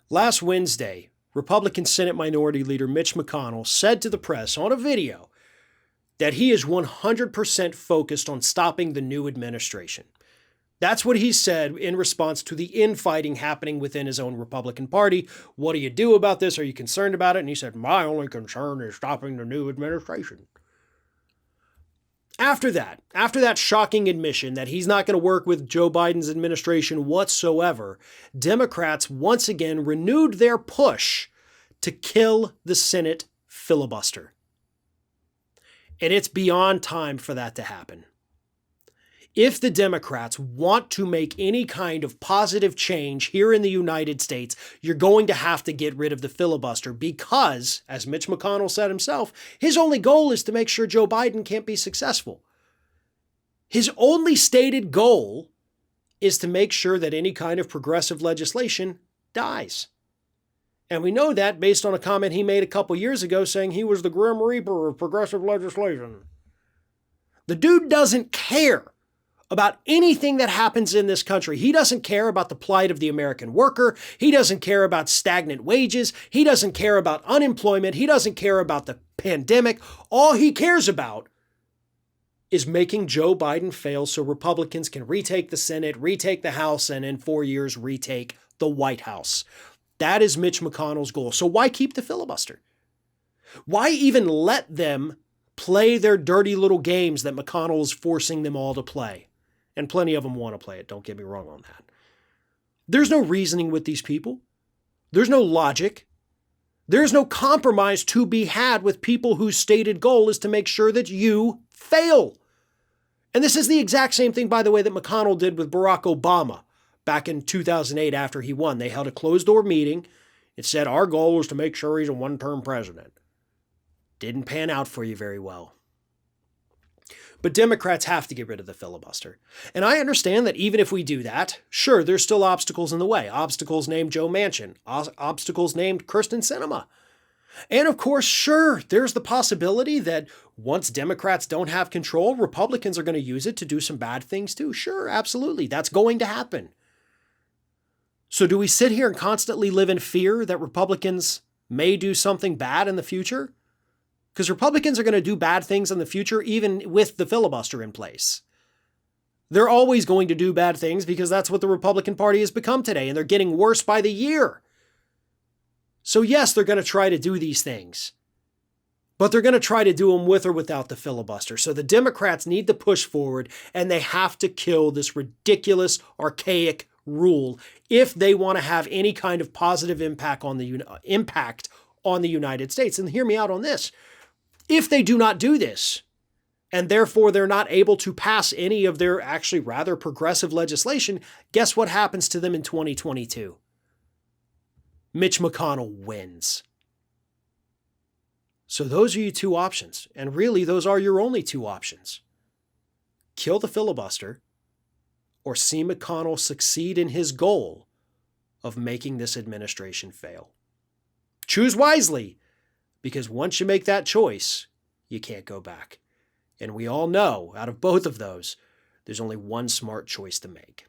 Last Wednesday, Republican Senate Minority Leader Mitch McConnell said to the press on a video that he is 100% focused on stopping the new administration. That's what he said in response to the infighting happening within his own Republican Party. What do you do about this? Are you concerned about it? And he said, my only concern is stopping the new administration. After that shocking admission that he's not going to work with Joe Biden's administration whatsoever, Democrats once again renewed their push to kill the Senate filibuster. And it's beyond time for that to happen. If the Democrats want to make any kind of positive change here in the United States, you're going to have to get rid of the filibuster because, as Mitch McConnell said himself, his only goal is to make sure Joe Biden can't be successful. His only stated goal is to make sure that any kind of progressive legislation dies. And we know that based on a comment he made a couple years ago saying he was the Grim Reaper of progressive legislation. The dude doesn't care about anything that happens in this country. He doesn't care about the plight of the American worker. He doesn't care about stagnant wages. He doesn't care about unemployment. He doesn't care about the pandemic. All he cares about is making Joe Biden fail so Republicans can retake the Senate, retake the House, and in 4 years retake the White House. That is Mitch McConnell's goal. So why keep the filibuster? Why even let them play their dirty little games that McConnell is forcing them all to play? And plenty of them want to play it, don't get me wrong on that. There's no reasoning with these people. There's no logic. There's no compromise to be had with people whose stated goal is to make sure that you fail. And this is the exact same thing, by the way, that McConnell did with Barack Obama back in 2008 after he won. They held a closed-door meeting. It said, our goal is to make sure he's a one-term president. Didn't pan out for you very well. But Democrats have to get rid of the filibuster. And I understand that even if we do that, sure, there's still obstacles in the way. Obstacles named Joe Manchin. Obstacles named Kyrsten Sinema. And of course, sure, there's the possibility that once Democrats don't have control, Republicans are going to use it to do some bad things too. Sure, absolutely. That's going to happen. So do we sit here and constantly live in fear that Republicans may do something bad in the future? Because Republicans are going to do bad things in the future, even with the filibuster in place. They're always going to do bad things because that's what the Republican Party has become today, and they're getting worse by the year. So yes, they're going to try to do these things, but they're going to try to do them with or without the filibuster. So the Democrats need to push forward, and they have to kill this ridiculous, archaic rule if they want to have any kind of positive impact on the United States. And hear me out on this. If they do not do this, and therefore they're not able to pass any of their actually rather progressive legislation, guess what happens to them in 2022? Mitch McConnell wins. So those are your two options. And really, those are your only two options. Kill the filibuster, or see McConnell succeed in his goal of making this administration fail. Choose wisely. Because once you make that choice, you can't go back. And we all know, out of both of those, there's only one smart choice to make.